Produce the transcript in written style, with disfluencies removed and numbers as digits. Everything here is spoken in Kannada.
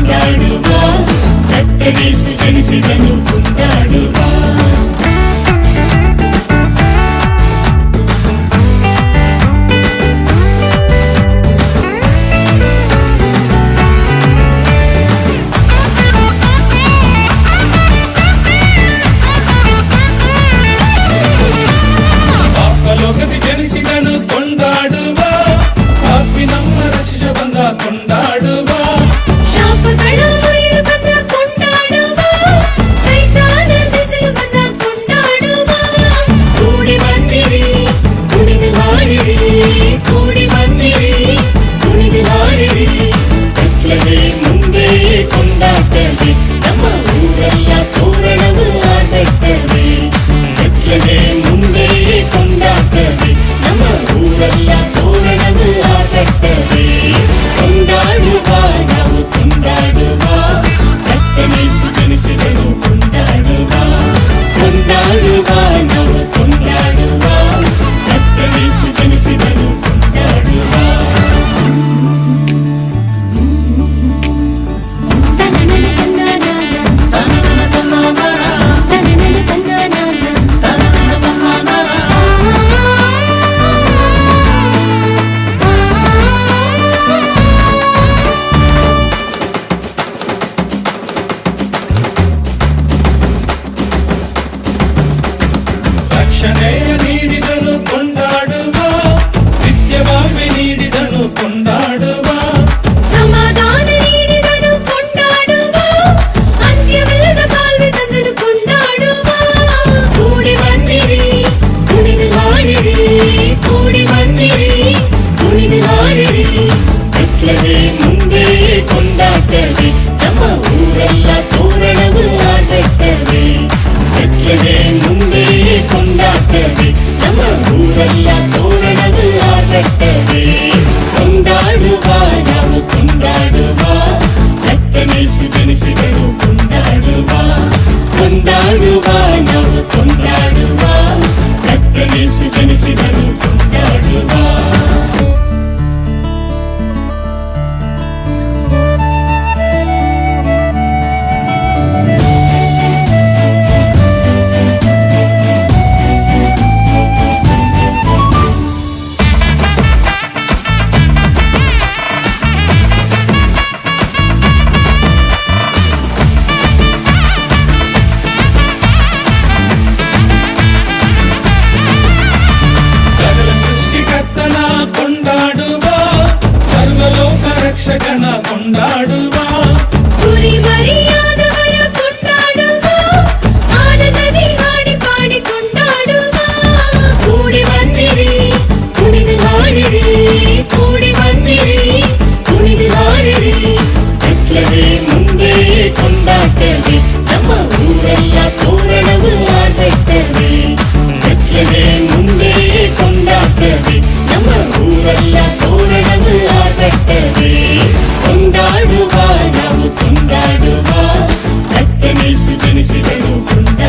ಕೊಂಡಾಡುವ, ಕರ್ತನೇಸು ಜನಿಸಿದನು ಕೊಂಡಾಡುವ. ಜನಿಸಿದನು ಕೊಂಡಾಡುವ, ಪಾಪಿ ನಮ್ಮ ರಕ್ಷಿಸ ಬಂದ ಕೊಂಡಾಡುವ. ಶಾಪಗಳ ಮುರಿಯಲು ಬಂದ ಕೊಂಡಾಡುವ, ಸೈತಾನ ಜಯಿಸಲು ಬಂದ ಕೊಂಡಾಡುವ. ಕೂಡಿ ಬಂದಿರಿ ಕುಣಿದು ಹಾಡಿರಿ, ಕೂಡಿ ಬಂದಿರಿ ಕುಣಿದು ಹಾಡಿರಿ. ಕತ್ಲದೆ ಮುಂದೆ ಕೊಂಡಾಟವೇ, ನಮ್ಮ ಊರೆಲ್ಲ ತೋರಣವು ಆಟವೇ. ಕತ್ಲದೆ ಮುಂದೆ ಕೊಂಡಾಟವೇ, ನಮ್ಮ ಊರೆಲ್ಲ ತೋರಣವು ಆಟವೇ. ಕೊಂಡಾಡುವ ನಾವು ಕೊಂಡಾಡುವ, ಕರ್ತನೇಸು ಜನಿಸಿದನು ಕೊಂಡಾಡುವ. ಕೊಂಡಾಡುವ ನಾವು ಕೊಂಡಾಡುವ, ಕರ್ತನೇಸು ಜನಿಸಿದನು ಕೊಂಡಾಡುವ. ರಕ್ಷಣೆಯ ನೀಡಿದನು ಕೊಂಡಾಡುವ, ನಿತ್ಯವಾಮೆ ನೀಡಿದನು ಕೊಂಡಾಡುವ. ಸಮಾಧಾನ ನೀಡಿದನು ಕೊಂಡಾಡುವ, ಅಂತ್ಯವಿಲ್ಲದ ಬಾಳ್ವೆ ತಂದನು ಕೊಂಡಾಡುವ. ಕೂಡಿ ಬಂದಿರಿ ಕುಣಿದು ಹಾಡಿರಿ, ಕೂಡಿ ಬಂದಿರಿ ಕುಣಿದು ಹಾಡಿರಿ. ಕತ್ಲದೆ ಮುಂದೆ ಕೊಂಡಾಟವೇ, ನಮ್ಮ ಊರೆಲ್ಲ ತೋರಣವು ಆಟವೇ. ಕತ್ಲದೆ ಮುಂದೆ ಕೊಂಡಾಟವೇ, ನಮ್ಮ ಊರೆಲ್ಲ ತೋರಣವು ಆಟವೇ. ಕೊಂಡಾಡುವ ನಾವು ಕೊಂಡಾಡುವ, ಕರ್ತನೇಸು ಜನಿಸಿದನು ಕೊಂಡಾಡುವ. ಕೊಂಡಾಡುವ ನಾವು ಕೊಂಡಾಡುವ, ಕರ್ತನೇಸು ಜನಿಸಿದನು ಕೊಂಡಾಡುವ. ಕೊಂಡಾಡುವ, ಸರ್ವಲೋಕ ರಕ್ಷಕನ ಕೊಂಡಾಡುವ. ಕುರಿ ಮರಿಯಾದವರ ಕೊಂಡಾಡುವ, ಆನಂದದಿ ಹಾಡಿ ಪಾಡಿ ಕೊಂಡಾಡುವ. ಕೂಡಿ ಬಂದಿರಿ ಕುಣಿದು ಹಾಡಿರಿ, ಕೂಡಿ ಬಂದಿರಿ ಕುಣಿದು ಹಾಡಿರಿ. ಕತ್ಲದೆ ಮುಂದೆ ಕೊಂಡಾಟವೇ, ನಮ್ಮ ಊರೆಲ್ಲ ತೋರಣವು ಆಟವೇ. ಕತ್ಲದೆ ಮುಂದೆ ಕೊಂಡಾಟವೇ, ನಮ್ಮ ಊರೆಲ್ಲ ತೋರಣವು ಆಟವೇ. ಕೊಂಡಾಡುವ ನಾವು ಕೊಂಡಾಡುವ, ಕರ್ತನೇಸು ಜನಿಸಿದನು ಕೊಂಡಾಡುವ.